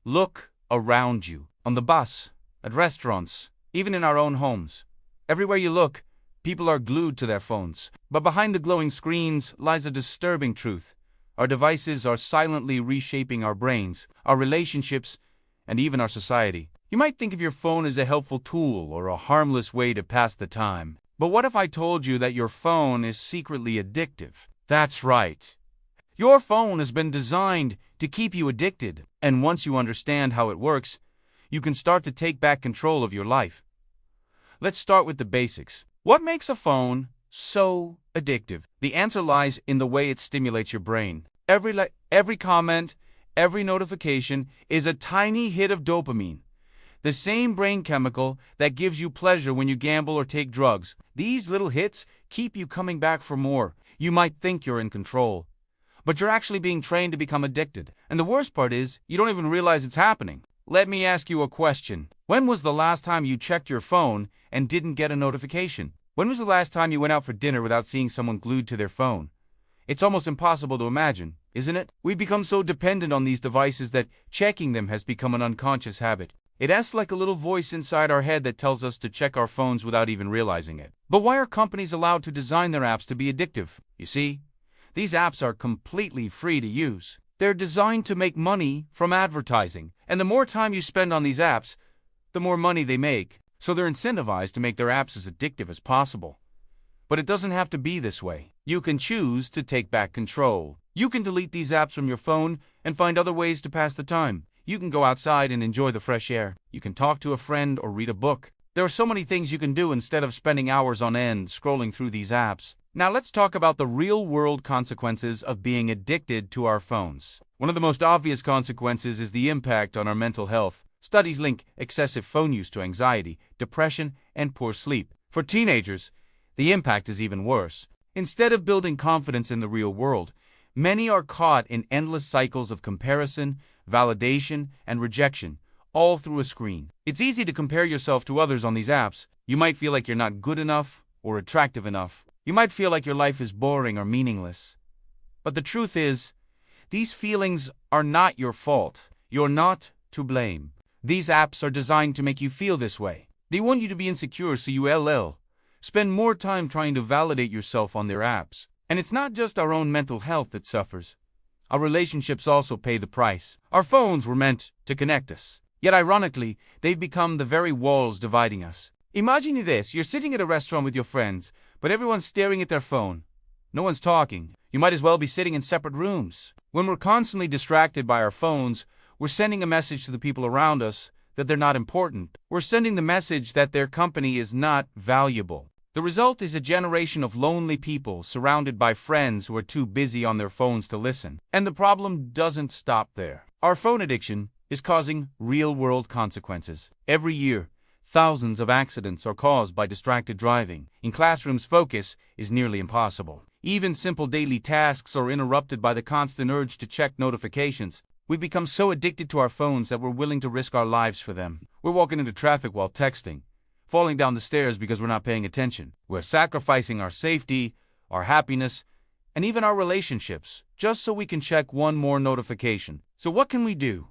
Look around you, on the bus, at restaurants, even in our own homes. Everywhere you look, people are glued to their phones. But behind the glowing screens lies a disturbing truth. Our devices are silently reshaping our brains, our relationships, and even our society. You might think of your phone as a helpful tool or a harmless way to pass the time. But what if I told you that your phone is secretly addictive? That's right. Your phone has been designed to keep you addicted, and once you understand how it works, you can start to take back control of your life. Let's start with the basics. What makes a phone so addictive? The answer lies in the way it stimulates your brain. Every comment, every notification is a tiny hit of dopamine, the same brain chemical that gives you pleasure when you gamble or take drugs. These little hits keep you coming back for more. You might think you're in control, but you're actually being trained to become addicted. And the worst part is, you don't even realize it's happening. Let me ask you a question. When was the last time you checked your phone and didn't get a notification? When was the last time you went out for dinner without seeing someone glued to their phone? It's almost impossible to imagine, isn't it? We've become so dependent on these devices that checking them has become an unconscious habit. It acts like a little voice inside our head that tells us to check our phones without even realizing it. But why are companies allowed to design their apps to be addictive? You see, these apps are completely free to use. They're designed to make money from advertising, and the more time you spend on these apps, the more money they make. So they're incentivized to make their apps as addictive as possible. But it doesn't have to be this way. You can choose to take back control. You can delete these apps from your phone and find other ways to pass the time. You can go outside and enjoy the fresh air. You can talk to a friend or read a book. There are so many things you can do instead of spending hours on end scrolling through these apps. Now let's talk about the real-world consequences of being addicted to our phones. One of the most obvious consequences is the impact on our mental health. Studies link excessive phone use to anxiety, depression, and poor sleep. For teenagers, the impact is even worse. Instead of building confidence in the real world, many are caught in endless cycles of comparison, validation, and rejection, all through a screen. It's easy to compare yourself to others on these apps. You might feel like you're not good enough or attractive enough. You might feel like your life is boring or meaningless. But the truth is, these feelings are not your fault. You're not to blame. These apps are designed to make you feel this way. They want you to be insecure, so you spend more time trying to validate yourself on their apps. And it's not just our own mental health that suffers. Our relationships also pay the price. Our phones were meant to connect us. Yet ironically, they've become the very walls dividing us. Imagine this, you're sitting at a restaurant with your friends, but everyone's staring at their phone. No one's talking. You might as well be sitting in separate rooms. When we're constantly distracted by our phones, we're sending a message to the people around us that they're not important. We're sending the message that their company is not valuable. The result is a generation of lonely people surrounded by friends who are too busy on their phones to listen. And the problem doesn't stop there. Our phone addiction is causing real-world consequences. Every year, thousands of accidents are caused by distracted driving. In classrooms, focus is nearly impossible. Even simple daily tasks are interrupted by the constant urge to check notifications. We've become so addicted to our phones that we're willing to risk our lives for them. We're walking into traffic while texting, falling down the stairs because we're not paying attention. We're sacrificing our safety, our happiness, and even our relationships, just so we can check one more notification. So what can we do?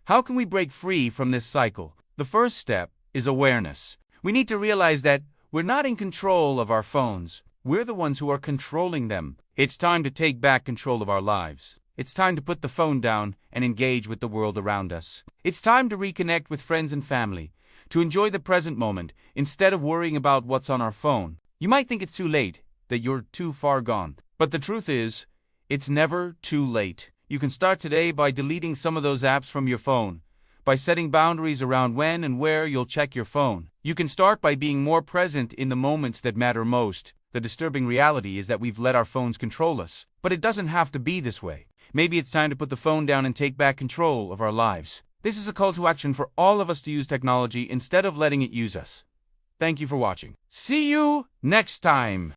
How can we break free from this cycle? The first step is awareness. We need to realize that we're not in control of our phones. We're the ones who are controlling them. It's time to take back control of our lives. It's time to put the phone down and engage with the world around us. It's time to reconnect with friends and family, to enjoy the present moment instead of worrying about what's on our phone. You might think it's too late, that you're too far gone. But the truth is, it's never too late. You can start today by deleting some of those apps from your phone, by setting boundaries around when and where you'll check your phone. You can start by being more present in the moments that matter most. The disturbing reality is that we've let our phones control us. But it doesn't have to be this way. Maybe it's time to put the phone down and take back control of our lives. This is a call to action for all of us to use technology instead of letting it use us. Thank you for watching. See you next time.